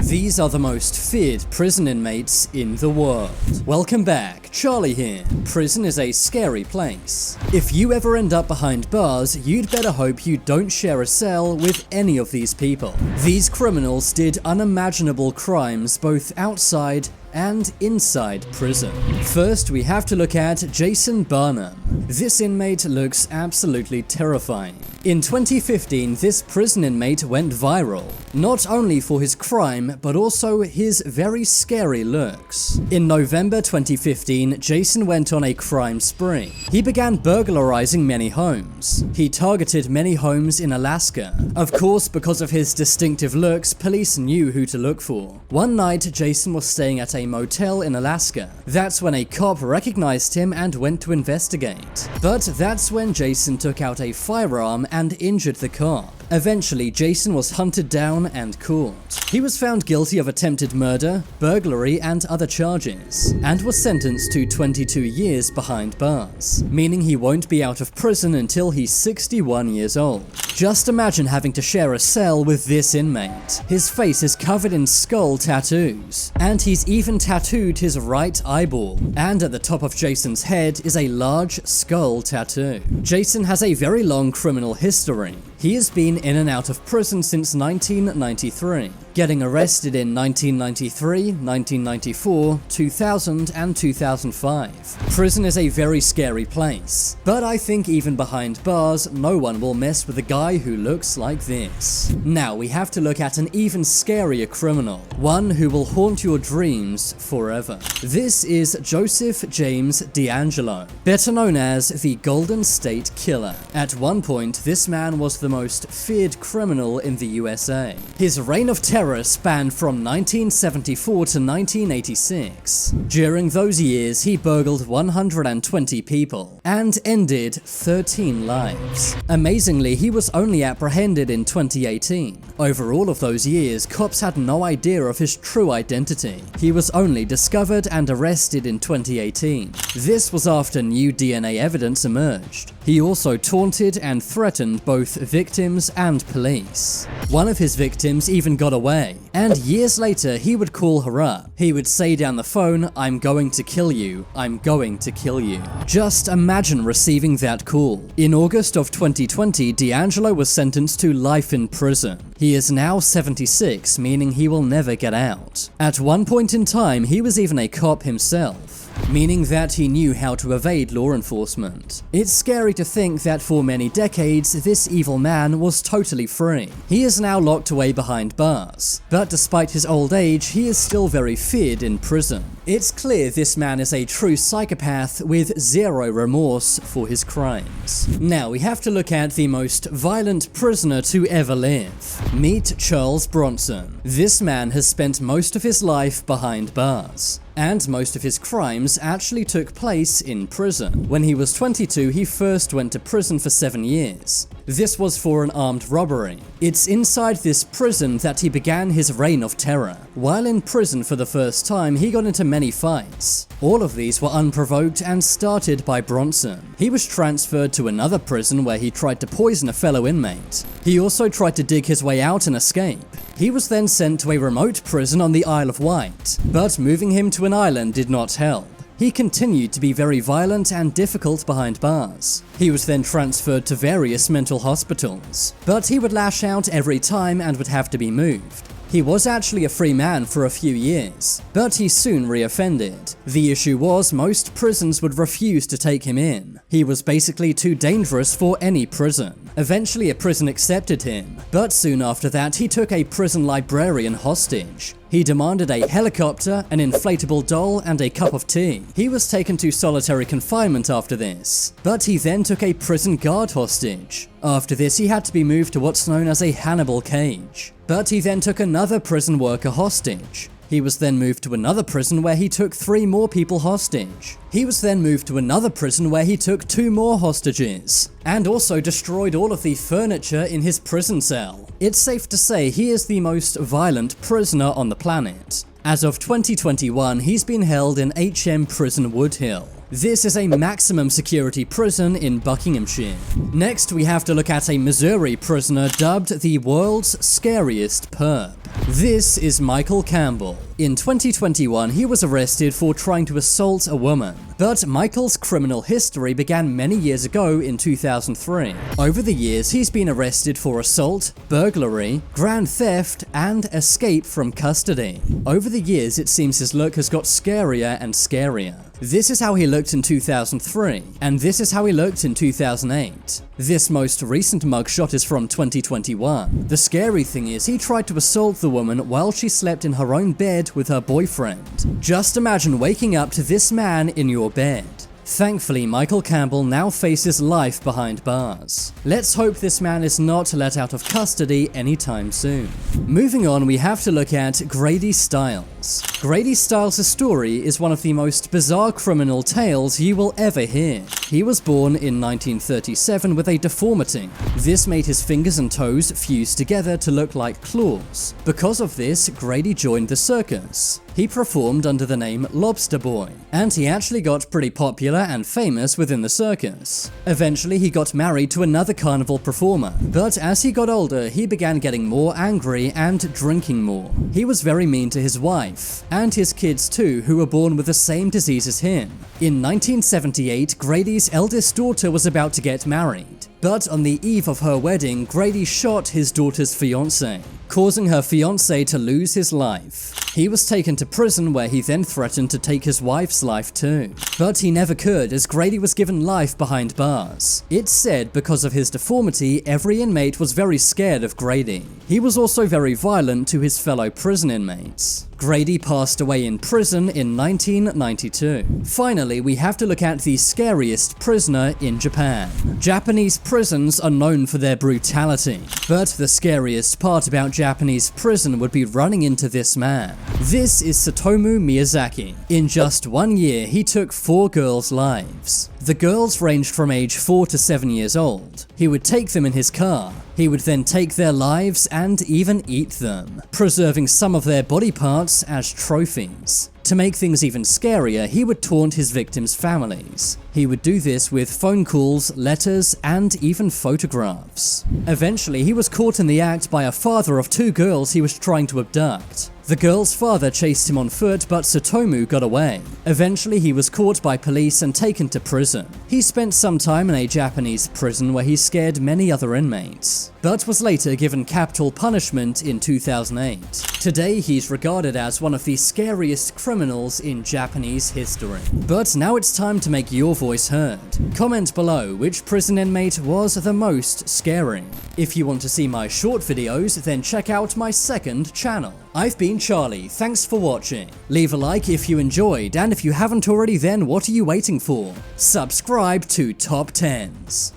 These are the most feared prison inmates in the world. Welcome back, Charlie here. Prison is a scary place. If you ever end up behind bars, you'd better hope you don't share a cell with any of these people. These criminals did unimaginable crimes both outside and inside prison. First, we have to look at Jason Barnum. This inmate looks absolutely terrifying. In 2015, this prison inmate went viral, not only for his crime, but also his very scary looks. In November 2015, Jason went on a crime spree. He began burglarizing many homes. He targeted many homes in Alaska. Of course, because of his distinctive looks, police knew who to look for. One night, Jason was staying at a motel in Alaska. That's when a cop recognized him and went to investigate. But that's when Jason took out a firearm and injured the cop. Eventually, Jason was hunted down and caught. He was found guilty of attempted murder, burglary, and other charges, and was sentenced to 22 years behind bars, meaning he won't be out of prison until he's 61 years old. Just imagine having to share a cell with this inmate. His face is covered in skull tattoos, and he's even tattooed his right eyeball. And at the top of Jason's head is a large skull tattoo. Jason has a very long criminal history. He has been in and out of prison since 1993, getting arrested in 1993, 1994, 2000, and 2005. Prison is a very scary place, but I think even behind bars, no one will mess with a guy who looks like this. Now we have to look at an even scarier criminal, one who will haunt your dreams forever. This is Joseph James Deangelo, better known as the Golden State Killer. At one point, this man was the most feared criminal in the USA. His reign of terror spanned from 1974 to 1986. During those years, he burgled 120 people and ended 13 lives. Amazingly, he was only apprehended in 2018. Over all of those years, cops had no idea of his true identity. He was only discovered and arrested in 2018. This was after new DNA evidence emerged. He also taunted and threatened both victims and police. One of his victims even got away, and years later he would call her up. He would say down the phone, "I'm going to kill you, I'm going to kill you." Just imagine receiving that call. In August of 2020, Deangelo was sentenced to life in prison. He is now 76, meaning he will never get out. At one point in time, he was even a cop himself, meaning that he knew how to evade law enforcement. It's scary to think that for many decades, this evil man was totally free. He is now locked away behind bars, but despite his old age, he is still very feared in prison. It's clear this man is a true psychopath with zero remorse for his crimes. Now we have to look at the most violent prisoner to ever live. Meet Charles Bronson. This man has spent most of his life behind bars, and most of his crimes actually took place in prison. When he was 22, he first went to prison for 7 years. This was for an armed robbery. It's inside this prison that he began his reign of terror. While in prison for the first time, he got into many fights. All of these were unprovoked and started by Bronson. He was transferred to another prison where he tried to poison a fellow inmate. He also tried to dig his way out and escape. He was then sent to a remote prison on the Isle of Wight, but moving him to an island did not help. He continued to be very violent and difficult behind bars. He was then transferred to various mental hospitals, but he would lash out every time and would have to be moved. He was actually a free man for a few years, but he soon reoffended. The issue was most prisons would refuse to take him in. He was basically too dangerous for any prison. Eventually a prison accepted him, but soon after that he took a prison librarian hostage. He demanded a helicopter, an inflatable doll, and a cup of tea. He was taken to solitary confinement after this, but he then took a prison guard hostage. After this, he had to be moved to what's known as a Hannibal cage. But he then took another prison worker hostage. He was then moved to another prison where he took 3 more people hostage. He was then moved to another prison where he took 2 more hostages, and also destroyed all of the furniture in his prison cell. It's safe to say he is the most violent prisoner on the planet. As of 2021, he's been held in HM Prison Wood Hill. This is a maximum security prison in Buckinghamshire. Next, we have to look at a Missouri prisoner dubbed the world's scariest perp. This is Michael Campbell. In 2021, he was arrested for trying to assault a woman. But Michael's criminal history began many years ago in 2003. Over the years, he's been arrested for assault, burglary, grand theft, and escape from custody. Over the years, it seems his look has got scarier and scarier. This is how he looked in 2003, and this is how he looked in 2008. This most recent mugshot is from 2021. The scary thing is, he tried to assault the woman while she slept in her own bed with her boyfriend. Just imagine waking up to this man in your bed. Thankfully, Michael Campbell now faces life behind bars. Let's hope this man is not let out of custody anytime soon. Moving on, we have to look at Grady Styles. Grady Styles' story is one of the most bizarre criminal tales you will ever hear. He was born in 1937 with a deformity. This made his fingers and toes fuse together to look like claws. Because of this, Grady joined the circus. He performed under the name Lobster Boy, and he actually got pretty popular and famous within the circus. Eventually, he got married to another carnival performer, but as he got older, he began getting more angry and drinking more. He was very mean to his wife, and his kids too, who were born with the same disease as him. In 1978, Grady's eldest daughter was about to get married, but on the eve of her wedding, Grady shot his daughter's fiancé, causing her fiancé to lose his life. He was taken to prison where he then threatened to take his wife's life too. But he never could, as Grady was given life behind bars. It's said because of his deformity, every inmate was very scared of Grady. He was also very violent to his fellow prison inmates. Grady passed away in prison in 1992. Finally, we have to look at the scariest prisoner in Japan. Japanese prisons are known for their brutality, but the scariest part about Japanese prison would be running into this man. This is Satoshi Miyazaki. In just 1 year, he took 4 girls' lives. The girls ranged from age 4 to 7 years old. He would take them in his car. He would then take their lives and even eat them, preserving some of their body parts as trophies. To make things even scarier, he would taunt his victims' families. He would do this with phone calls, letters, and even photographs. Eventually, he was caught in the act by a father of 2 girls he was trying to abduct. The girl's father chased him on foot, but Satomu got away. Eventually, he was caught by police and taken to prison. He spent some time in a Japanese prison where he scared many other inmates, but was later given capital punishment in 2008. Today, he's regarded as one of the scariest criminals in Japanese history. But now it's time to make your voice heard. Comment below which prison inmate was the most scary. If you want to see my short videos, then check out my second channel. I've been Charlie, thanks for watching. Leave a like if you enjoyed, and if you haven't already, then what are you waiting for? Subscribe to Top 10s.